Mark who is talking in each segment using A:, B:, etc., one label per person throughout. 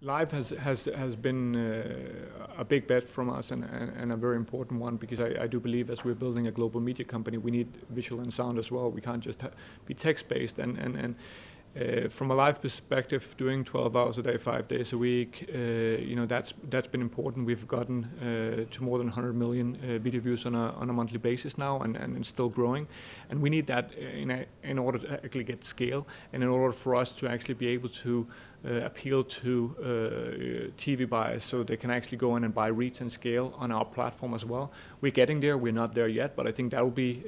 A: Live has been a big bet from us and a very important one, because I do believe as we're building a global media company, we need visual and sound as well. We can't just be text-based. And from a live perspective, doing 12 hours a day, 5 days a week, that's been important. We've gotten to more than 100 million video views on a monthly basis now, and it's still growing. And we need that in order to actually get scale, and in order for us to actually be able to appeal to TV buyers, so they can actually go in and buy reach and scale on our platform as well. We're getting there. We're not there yet, but I think that will be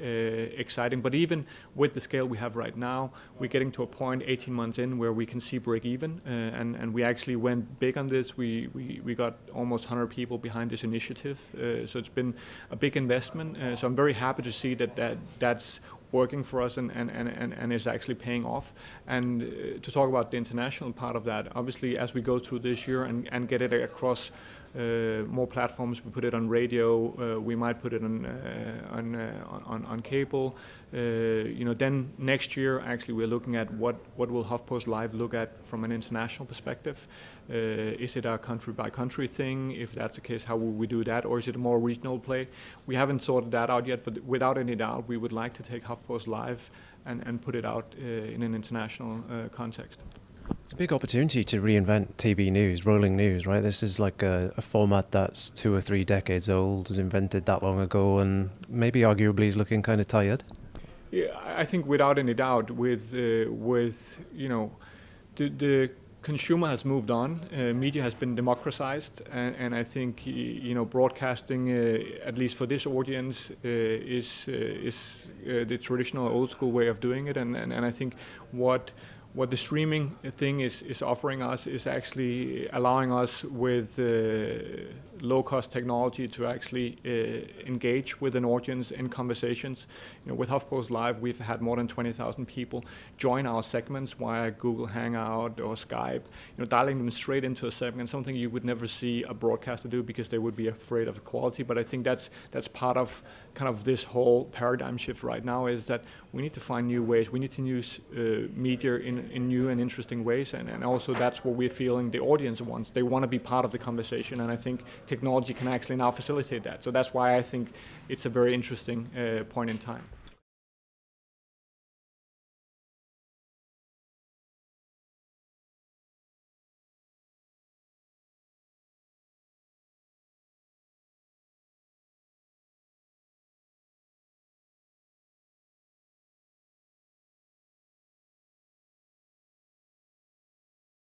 A: exciting. But even with the scale we have right now, we're getting to a point 18 months in where we can see break even, and we actually went big on this. We got almost 100 people behind this initiative, so it's been a big investment. So I'm very happy to see that's working for us and is actually paying off. And to talk about the international part of that, obviously as we go through this year and get it across more platforms, we put it on radio, we might put it on cable. Then next year actually we're looking at what will HuffPost Live look at from an international perspective. Is it a country by country thing? If that's the case, how will we do that? Or is it a more regional play? We haven't sorted that out yet, but without any doubt we would like to take HuffPost Live and put it out in an international context.
B: It's a big opportunity to reinvent TV news, rolling news, right? This is like a format that's 2 or 3 decades old, was invented that long ago, and maybe arguably is looking kind of tired.
A: Yeah, I think without any doubt, with the consumer has moved on, media has been democratized, and I think broadcasting, at least for this audience, is the traditional old school way of doing it, and I think what the streaming thing is offering us is actually allowing us with low-cost technology to actually engage with an audience in conversations. With HuffPost Live, we've had more than 20,000 people join our segments via Google Hangout or Skype, dialing them straight into a segment, something you would never see a broadcaster do because they would be afraid of the quality. But I think that's part of kind of this whole paradigm shift right now, is that we need to find new ways. We need to use media in new and interesting ways, and also that's what we're feeling the audience wants. They want to be part of the conversation, and I think technology can actually now facilitate that. So that's why I think it's a very interesting point in time.